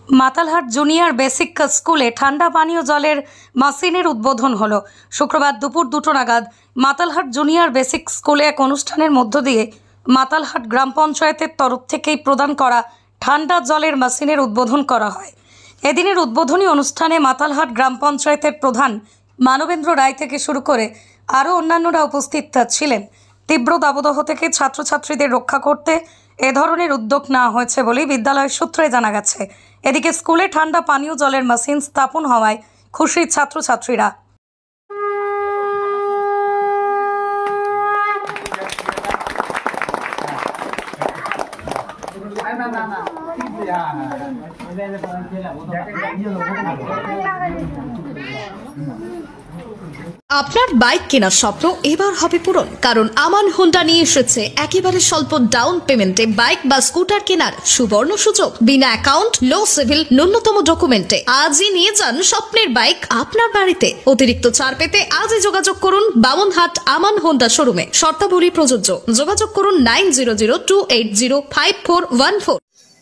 Matalhat junior basic স্কুলে ঠান্ডা পানীয় জলের মেশিনের উদ্বোধন হলো। শুক্রবার দুপুর 2টো নাগাদ মাতালহাট জুনিয়র বেসিক স্কুলে এক অনুষ্ঠানের মধ্য দিয়ে মাতালহাট গ্রাম পঞ্চায়েতের তরফ থেকেই প্রদান করা ঠান্ডা জলের মেশিনের উদ্বোধন করা হয়। এদিনের উদ্বোধনী অনুষ্ঠানে মাতালহাট গ্রাম পঞ্চায়েতের প্রধান মানবেন্দ্র রায় থেকে শুরু করে আরও অন্যান্যরা উপস্থিত ছিলেন। তীব্র দাবদাহ থেকে ছাত্রছাত্রীদের রক্ষা করতে এ ধরনের উদ্যোগ নেওয়া হয়েছে বলেই বিদ্যালয়ের সূত্রে জানা গেছে। এদিকে স্কুলে ঠান্ডা পানীয় জলের মেশিন স্থাপন হওয়ায় খুশি ছাত্রছাত্রীরা। আপনার বাইক কেনার স্বপ্ন এবার হবে পূরণ, কারণ আমান হোন্ডা নিয়ে এসেছে একেবারে স্বল্প ডাউন পেমেন্টে বাইক বা স্কুটার কেনার সুবর্ণ সুযোগ। বিনা অ্যাকাউন্ট, লো সিভিল, ন্যূনতম ডকুমেন্টে আজই নিয়ে যান স্বপ্নের বাইক আপনার বাড়িতে। অতিরিক্ত ছাড় পেতে আজই যোগাযোগ করুন বামনহাট আমান হোন্ডা শোরুমে। শর্তাবলী প্রযোজ্য। যোগাযোগ করুন 9002805414।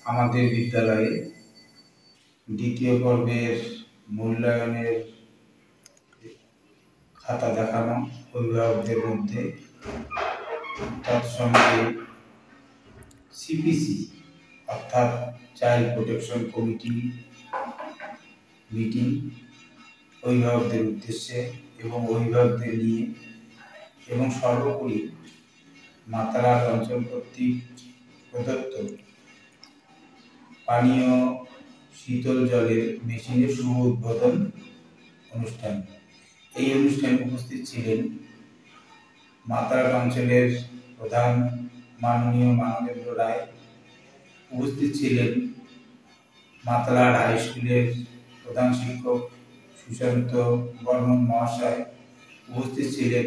আমাদের বিদ্যালয়ে দ্বিতীয় পর্বের মূল্যায়নের খাতা দেখানো অভিভাবকদের মধ্যে, তৎসঙ্গে সিপিসি অর্থাৎ চাইল্ড প্রোটেকশন কমিটি মিটিং অভিভাবকদের উদ্দেশ্যে এবং অভিভাবকদের নিয়ে, এবং সর্বোপরি মাতালহাট অঞ্চল কর্তৃক প্রদত্ত পানীয় শীতল জলের মেশিনের শুভ উদ্বোধন অনুষ্ঠান। এই অনুষ্ঠানে উপস্থিত ছিলেন মাতালহাট অঞ্চলের প্রধান মাননীয় মানবেন্দ্র রায়, উপস্থিত ছিলেন মাতালহাট হাই স্কুলের প্রধান শিক্ষক সুশান্ত বর্মন মহাশয়, উপস্থিত ছিলেন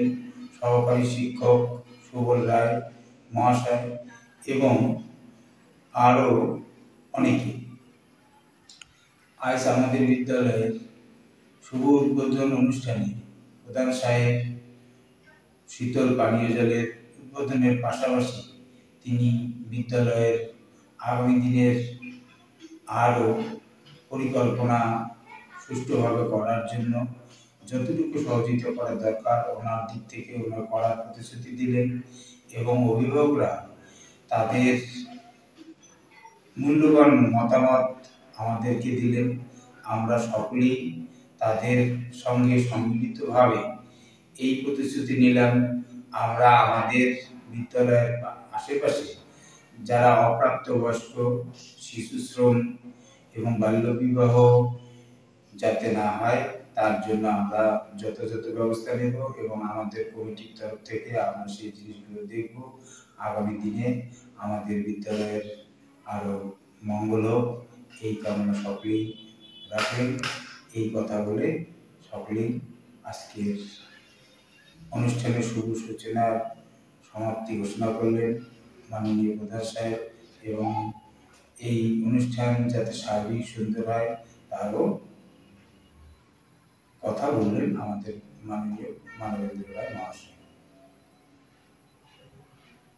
সহকারী শিক্ষক সুবল রায় মহাশয় এবং আরও অনেকে। আজ আমাদের বিদ্যালয়ের শুভ উদ্বোধন অনুষ্ঠানে প্রধান সাহেব শীতল পানীয় জলের উদ্বোধনের পাশাপাশি তিনি বিদ্যালয়ের আগামী দিনের আরও পরিকল্পনা সুষ্ঠুভাবে করার জন্য যতটুকু সহযোগিতা করা দরকার ওনার দিক থেকে ওনার করার প্রতিশ্রুতি দিলেন, এবং অভিভাবকরা তাদের মূল্যবান মতামত আমাদেরকে দিলেন। আমরা সকলেই তাদের সঙ্গে সম্মিলিতভাবে এই প্রতিশ্রুতি নিলাম, আমরা আমাদের বিদ্যালয়ের আশেপাশে যারা অপ্রাপ্তবয়স্ক, শিশু শ্রম এবং বাল্যবিবাহ যাতে না হয় তার জন্য আমরা যথাযথ ব্যবস্থা নেব, এবং আমাদের কমিটির তরফ থেকে আমরা সেই জিনিসগুলো দেখব। আগামী দিনে আমাদের বিদ্যালয়ের আরও মঙ্গল হোক এই কামনা সকলেই রাখেন। এই কথা বলে সকলেই আজকের অনুষ্ঠানের শুভ সূচনার সমাপ্তি ঘোষণা করলেন মাননীয় প্রধান সাহেব, এবং এই অনুষ্ঠান যাতে সার্বিক সুন্দর হয় তারও কথা বললেন আমাদের মাননীয় মানবেন্দ্র রায় মহাশয়।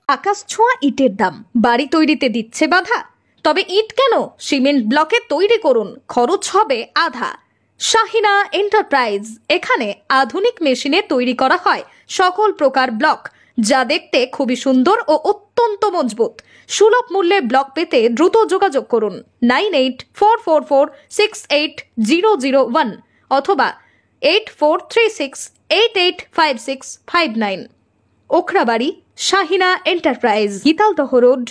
আকাশ ছোঁয়া ইটের দাম বাড়ি তৈরিতে দিচ্ছে বাধা? তবে ইট কেন, সিমেন্ট ব্লকে তৈরি করুন, খরচ হবে আধা। শাহিনা এন্টারপ্রাইজ, এখানে আধুনিক মেশিনে তৈরি করা হয় সকল প্রকার ব্লক, যা দেখতে খুবই সুন্দর ও অত্যন্ত মজবুত। সুলভ মূল্যে ব্লক পেতে দ্রুত যোগাযোগ করুন 9844468001 অথবা 8436885659। Okhrabari, Shahina enterprise, Gitaldaha road.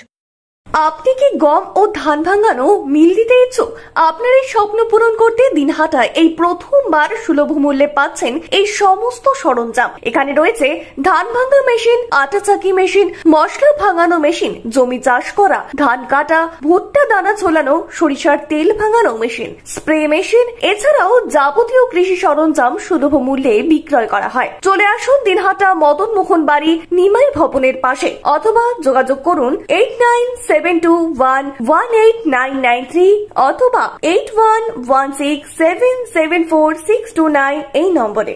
আপনি কি গম ও ধান ভাঙানো মিল দিতে ইচ্ছুক? আপনার এই স্বপ্ন পূরণ করতে দিনহাটায় এই প্রথমবার সুলভ মূল্যে পাচ্ছেন এই সমস্ত সরঞ্জাম। এখানে রয়েছে ধান ভাঙা মেশিন, আটা চাকি মেশিন, মশলা ভাঙানো মেশিন, জমি চাষ করা, ধান কাটা, ভুট্টা দানা ছোলানো, সরিষার তেল ভাঙানো মেশিন, স্প্রে মেশিন, এছাড়াও যাবতীয় কৃষি সরঞ্জাম সুলভ মূল্যে বিক্রয় করা হয়। চলে আসুন দিনহাটা মদন মোহন বাড়ি নিমাই ভবনের পাশে, অথবা যোগাযোগ করুন 8172118993 অথবা 8116774629 এই নম্বরে।